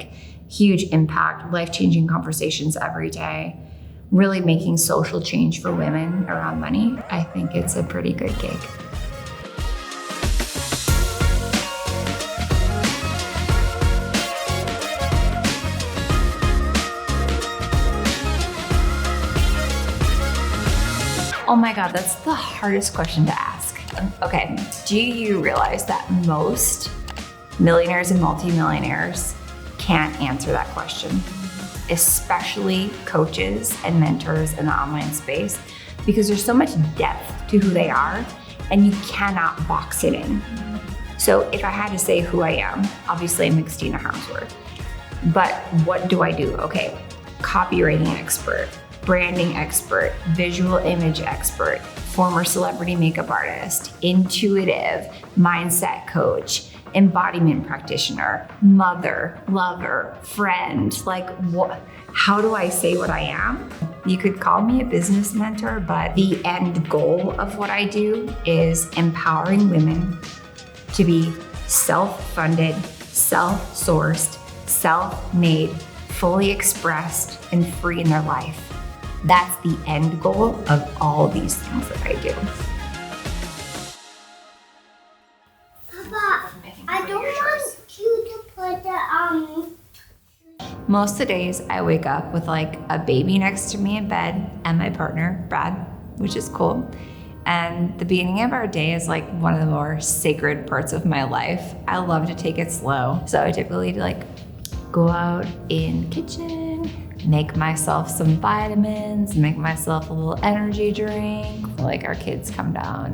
like huge impact, life-changing conversations every day, really making social change for women around money, I think it's a pretty good gig. Oh my God, that's the hardest question to ask. Okay, do you realize that most millionaires and multimillionaires can't answer that question, especially coaches and mentors in the online space, because there's so much depth to who they are and you cannot box it in. So if I had to say who I am, obviously I'm Xtina Harmsworth, but what do I do? Okay, copywriting expert, branding expert, visual image expert, former celebrity makeup artist, intuitive, mindset coach, embodiment practitioner, mother, lover, friend. Like, what? How do I say what I am? You could call me a business mentor, but the end goal of what I do is empowering women to be self-funded, self-sourced, self-made, fully expressed, and free in their life. That's the end goal of all these things that I do. Papa, I don't want you to put the Most of the days I wake up with like a baby next to me in bed and my partner, Brad, which is cool. And the beginning of our day is like one of the more sacred parts of my life. I love to take it slow. So I typically like go out in the kitchen, make myself some vitamins, make myself a little energy drink. Like our kids come down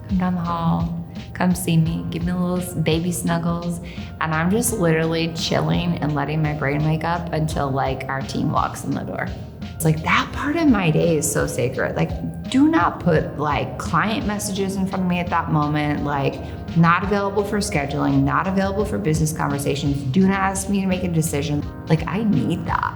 the hall, come see me, give me little baby snuggles. And I'm just literally chilling and letting my brain wake up until like our team walks in the door. It's like that part of my day is so sacred. Like, do not put like client messages in front of me at that moment. Like, not available for scheduling, not available for business conversations. Do not ask me to make a decision. Like, I need that.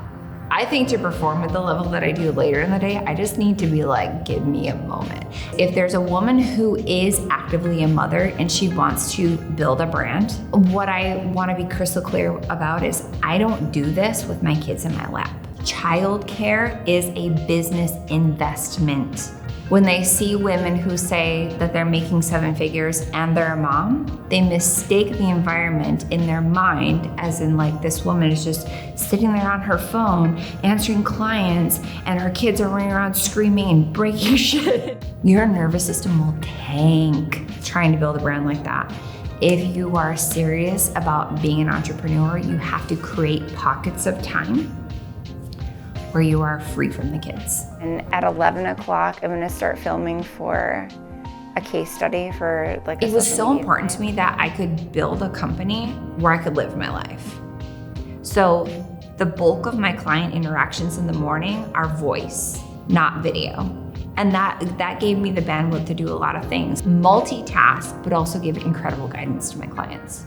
I think to perform at the level that I do later in the day, I just need to be like, give me a moment. If there's a woman who is actively a mother and she wants to build a brand, what I want to be crystal clear about is I don't do this with my kids in my lap. Childcare is a business investment. When they see women who say that they're making 7 figures and they're a mom, they mistake the environment in their mind as in like this woman is just sitting there on her phone answering clients and her kids are running around screaming and breaking shit. Your nervous system will tank trying to build a brand like that. If you are serious about being an entrepreneur, you have to create pockets of time where you are free from the kids. And at 11 o'clock, I'm gonna start filming for a case study for like a It was so important to me that I could build a company where I could live my life. So the bulk of my client interactions in the morning are voice, not video. And that gave me the bandwidth to do a lot of things. Multitask, but also give incredible guidance to my clients.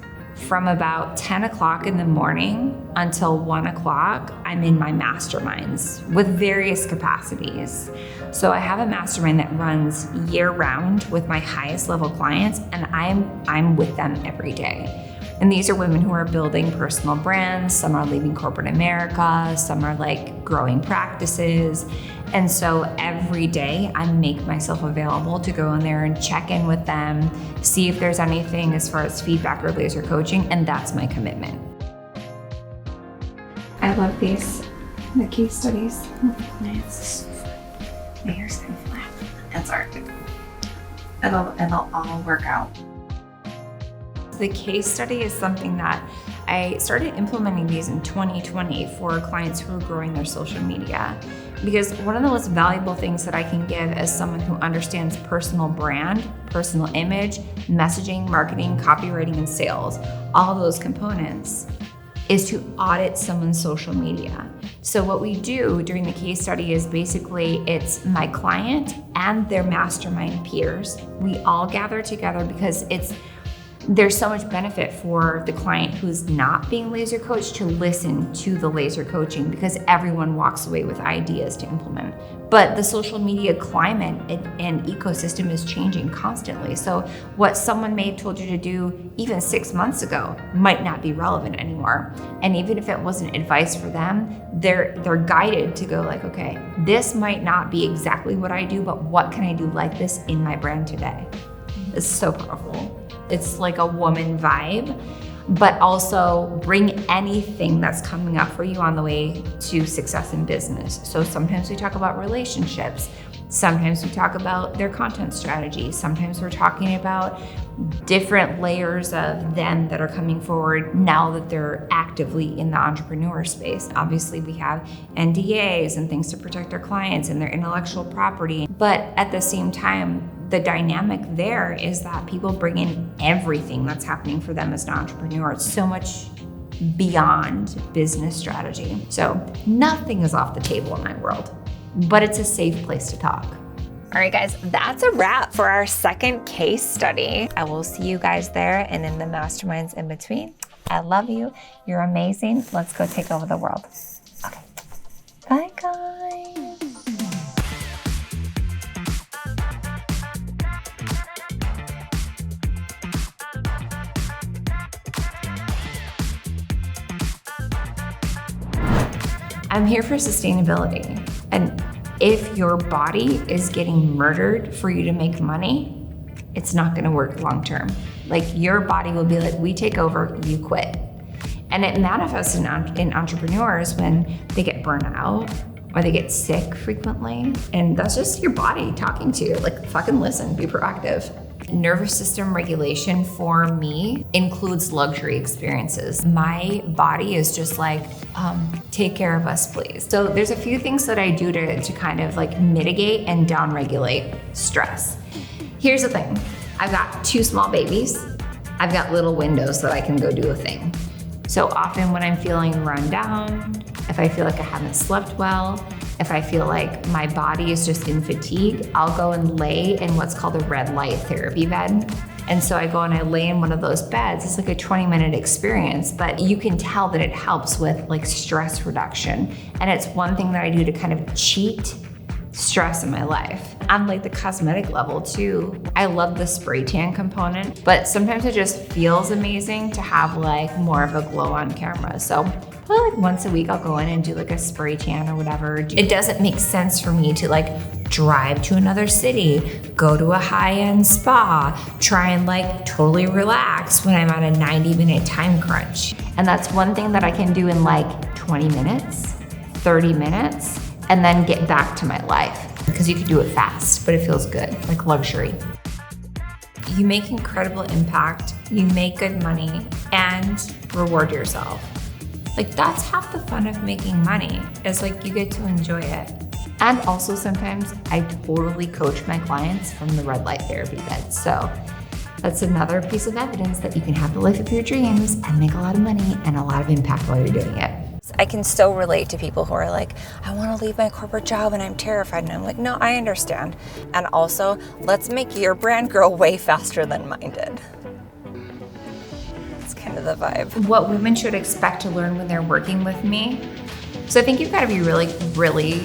From about 10 o'clock in the morning until 1 o'clock, I'm in my masterminds with various capacities. So I have a mastermind that runs year round with my highest level clients, and I'm with them every day. And these are women who are building personal brands. Some are leaving corporate America. Some are like growing practices. And so every day I make myself available to go in there and check in with them, see if there's anything as far as feedback or laser coaching, and that's my commitment. I love these, the case studies. Nice. My hair's kind of flat. That's all right. It'll all work out. The case study is something that I started implementing these in 2020 for clients who are growing their social media. Because one of the most valuable things that I can give as someone who understands personal brand, personal image, messaging, marketing, copywriting, and sales, all those components, is to audit someone's social media. So what we do during the case study is basically it's my client and their mastermind peers. We all gather together because it's There's so much benefit for the client who's not being laser coached to listen to the laser coaching, because everyone walks away with ideas to implement. But the social media climate and ecosystem is changing constantly. So what someone may have told you to do even 6 months ago might not be relevant anymore. And even if it wasn't advice for them, they're guided to go like, okay, this might not be exactly what I do, but what can I do like this in my brand today? It's so powerful. It's like a woman vibe, but also bring anything that's coming up for you on the way to success in business. So sometimes we talk about relationships. Sometimes we talk about their content strategy. Sometimes we're talking about different layers of them that are coming forward now that they're actively in the entrepreneur space. Obviously, we have NDAs and things to protect their clients and their intellectual property. But at the same time, the dynamic there is that people bring in everything that's happening for them as an entrepreneur. It's so much beyond business strategy. So nothing is off the table in my world, but it's a safe place to talk. All right, guys, that's a wrap for our second case study. I will see you guys there and in the masterminds in between. I love you. You're amazing. Let's go take over the world. Okay. Bye, guys. I'm here for sustainability. And if your body is getting murdered for you to make money, it's not gonna work long term. Like, your body will be like, we take over, you quit. And it manifests in entrepreneurs when they get burnt out or they get sick frequently. And that's just your body talking to you, like, fucking listen, be proactive. Nervous system regulation for me includes luxury experiences. My body is just like, take care of us, please. So there's a few things that I do to kind of like mitigate and downregulate stress. Here's the thing. I've got 2 small babies. I've got little windows that I can go do a thing. So often when I'm feeling run down, if I feel like I haven't slept well, if I feel like my body is just in fatigue, I'll go and lay in what's called a red light therapy bed. And so I go and I lay in one of those beds. It's like a 20-minute experience, but you can tell that it helps with like stress reduction. And it's one thing that I do to kind of cheat stress in my life. On like the cosmetic level too, I love the spray tan component, but sometimes it just feels amazing to have like more of a glow on camera. So probably like once a week I'll go in and do like a spray tan or whatever. It doesn't make sense for me to like drive to another city, go to a high-end spa, try and like totally relax when I'm on a 90-minute time crunch. And that's one thing that I can do in like 20 minutes, 30 minutes, and then get back to my life. Because you can do it fast, but it feels good, like luxury. You make incredible impact, you make good money, and reward yourself. Like, that's half the fun of making money, is like you get to enjoy it. And also sometimes I totally coach my clients from the red light therapy bed. So that's another piece of evidence that you can have the life of your dreams and make a lot of money and a lot of impact while you're doing it. I can so relate to people who are like, I want to leave my corporate job and I'm terrified. And I'm like, no, I understand. And also, let's make your brand grow way faster than mine did. That's kind of the vibe. What women should expect to learn when they're working with me. So I think you've got to be really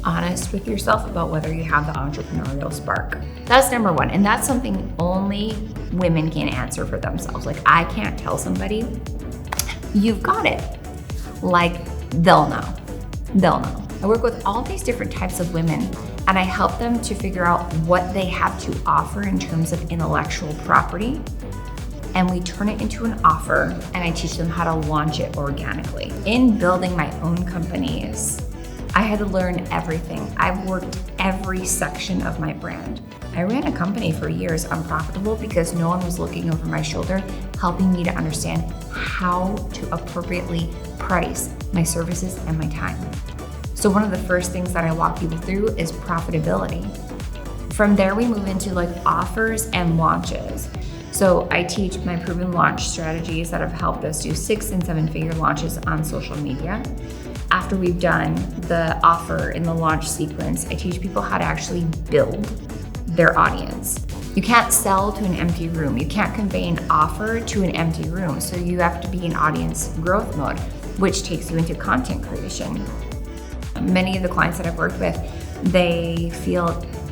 honest with yourself about whether you have the entrepreneurial spark. That's number one. And that's something only women can answer for themselves. Like, I can't tell somebody, you've got it. Like, they'll know. I work with all these different types of women and I help them to figure out what they have to offer in terms of intellectual property. And we turn it into an offer and I teach them how to launch it organically. In building my own companies, I had to learn everything. I've worked every section of my brand. I ran a company for years unprofitable because no one was looking over my shoulder, helping me to understand how to appropriately price my services and my time. So one of the first things that I walk people through is profitability. From there, we move into like offers and launches. So I teach my proven launch strategies that have helped us do 6- and 7-figure launches on social media. After we've done the offer in the launch sequence, I teach people how to actually build their audience. You can't sell to an empty room. You can't convey an offer to an empty room. So you have to be in audience growth mode, which takes you into content creation. Many of the clients that I've worked with, they feel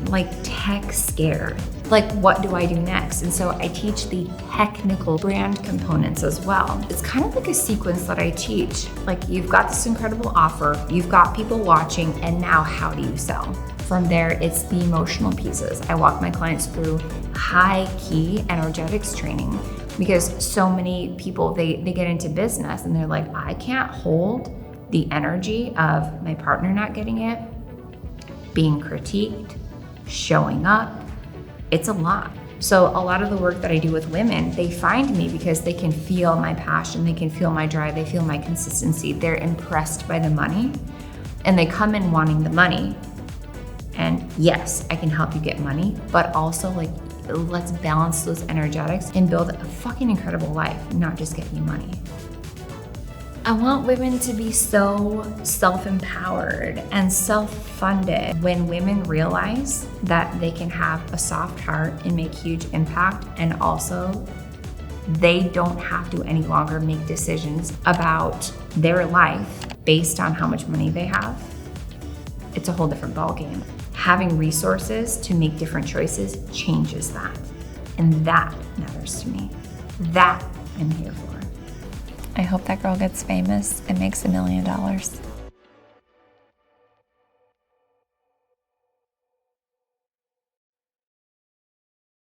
like tech scared. Like, what do I do next? And so I teach the technical brand components as well. It's kind of like a sequence that I teach. Like, you've got this incredible offer, you've got people watching, and now how do you sell? From there, it's the emotional pieces. I walk my clients through high key energetics training because so many people, they get into business and they're like, I can't hold the energy of my partner not getting it, being critiqued, showing up. It's a lot. So a lot of the work that I do with women, they find me because they can feel my passion, they can feel my drive, they feel my consistency. They're impressed by the money and they come in wanting the money. And yes, I can help you get money, but also like, let's balance those energetics and build a fucking incredible life, not just get you money. I want women to be so self-empowered and self-funded. When women realize that they can have a soft heart and make huge impact, and also they don't have to any longer make decisions about their life based on how much money they have, it's a whole different ballgame. Having resources to make different choices changes that. And that matters to me. That I'm here for. I hope that girl gets famous and makes $1 million.